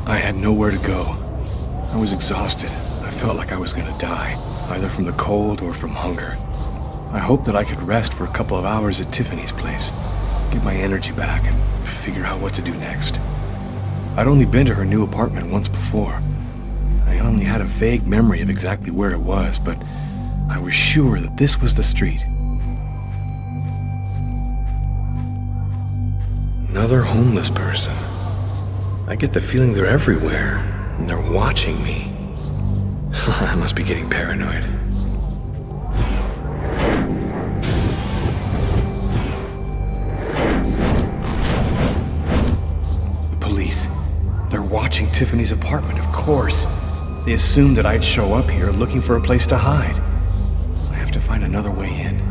I had nowhere to go. I was exhausted. I felt like I was gonna die, either from the cold or from hunger. I hoped that I could rest for a couple of hours at Tiffany's place, get my energy back, and figure out what to do next. I'd only been to her new apartment once before. I only had a vague memory of exactly where it was, but I was sure that this was the street. Another homeless person. I get the feeling they're everywhere, and they're watching me. I must be getting paranoid. The police. They're watching Tiffany's apartment, of course. They assumed that I'd show up here looking for a place to hide. I have to find another way in.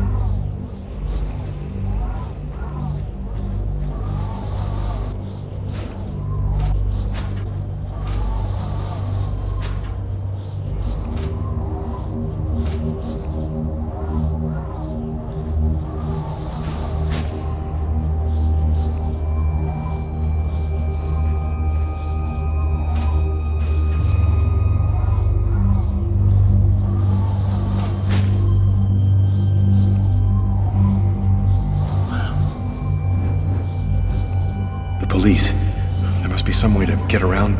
Police. There must be some way to get around.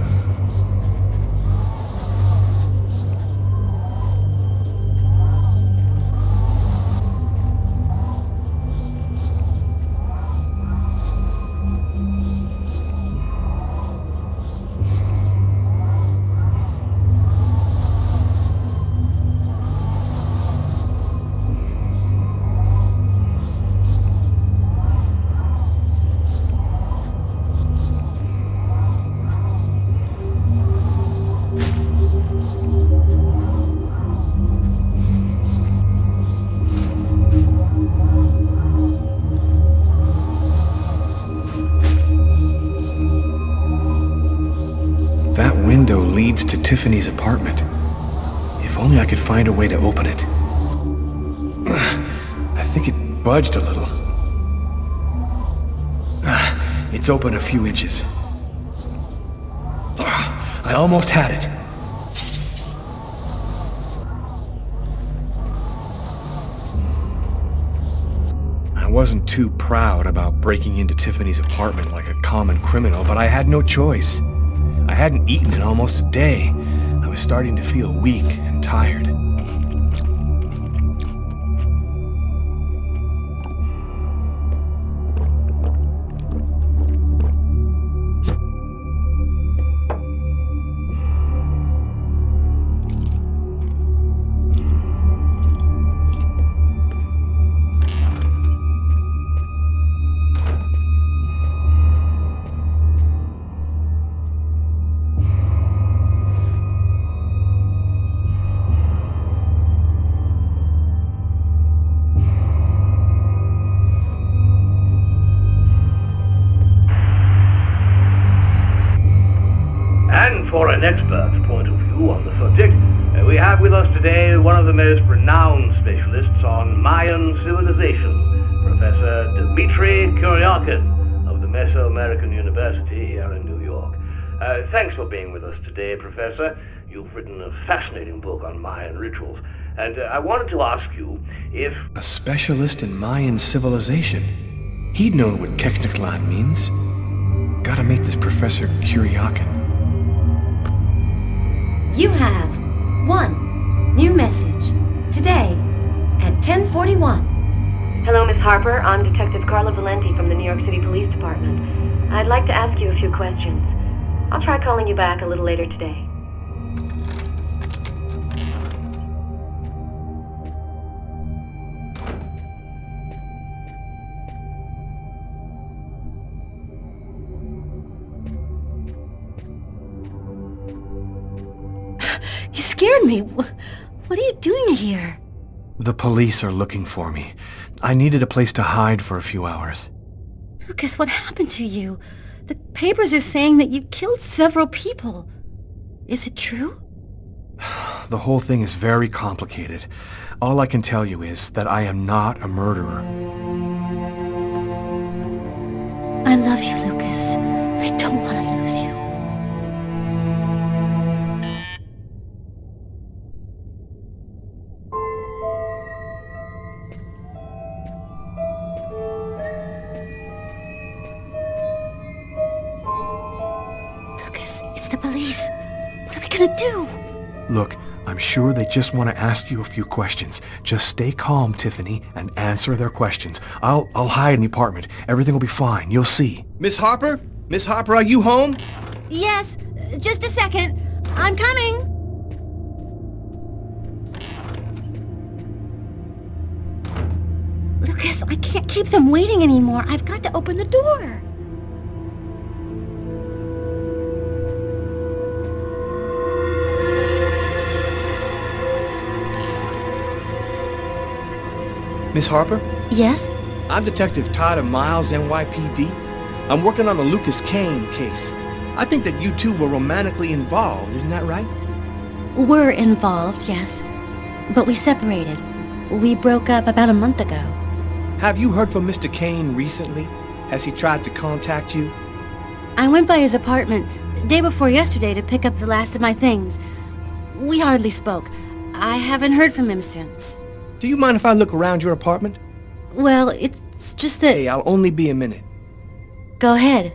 Window leads to Tiffany's apartment. If only I could find a way to open it. I think it budged a little. It's open a few inches. I almost had it. I wasn't too proud about breaking into Tiffany's apartment like a common criminal, but I had no choice. I hadn't eaten in almost a day. I was starting to feel weak and tired. For an expert's point of view on the subject, we have with us today one of the most renowned specialists on Mayan civilization, Professor Dmitry Kuryakin of the Mesoamerican University here in New York. Thanks for being with us today, Professor. You've written a fascinating book on Mayan rituals, and I wanted to ask you if... A specialist in Mayan civilization? He'd known what Keknaklan means. Gotta meet this Professor Kuryakin. You have one new message today at 10:41. Hello, Miss Harper. I'm Detective Carla Valenti from the New York City Police Department. I'd like to ask you a few questions. I'll try calling you back a little later today. You scared me. What are you doing here? The police are looking for me. I needed a place to hide for a few hours. Lucas, what happened to you? The papers are saying that you killed several people. Is it true? The whole thing is very complicated. All I can tell you is that I am not a murderer. I love you, Lucas. I don't want to lose you. the police. What are we gonna do? Look, I'm sure they just want to ask you a few questions. Just stay calm, Tiffany, and answer their questions. I'll hide in the apartment. Everything will be fine. You'll see. Miss Harper? Miss Harper, are you home? Yes, just a second. I'm coming. Lucas, I can't keep them waiting anymore. I've got to open the door. Miss Harper? Yes? I'm Detective Todd of Miles, NYPD. I'm working on the Lucas Kane case. I think that you two were romantically involved, isn't that right? We're involved, yes. But we separated. We broke up about a month ago. Have you heard from Mr. Kane recently? Has he tried to contact you? I went by his apartment day before yesterday to pick up the last of my things. We hardly spoke. I haven't heard from him since. Do you mind if I look around your apartment? Well, it's just that... Hey, I'll only be a minute. Go ahead.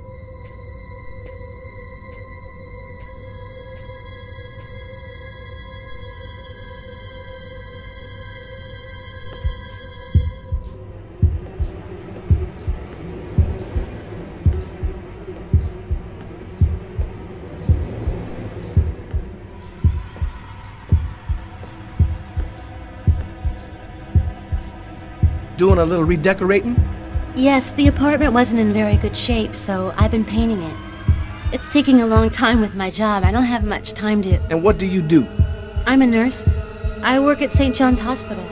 Doing a little redecorating? Yes, the apartment wasn't in very good shape, so I've been painting it. It's taking a long time with my job. I don't have much time to... And what do you do? I'm a nurse. I work at St. John's Hospital.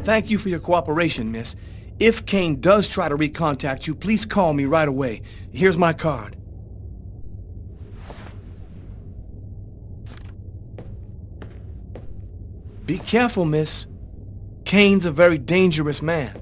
Thank you for your cooperation, miss. If Kane does try to recontact you, please call me right away. Here's my card. Be careful, miss. Kane's a very dangerous man.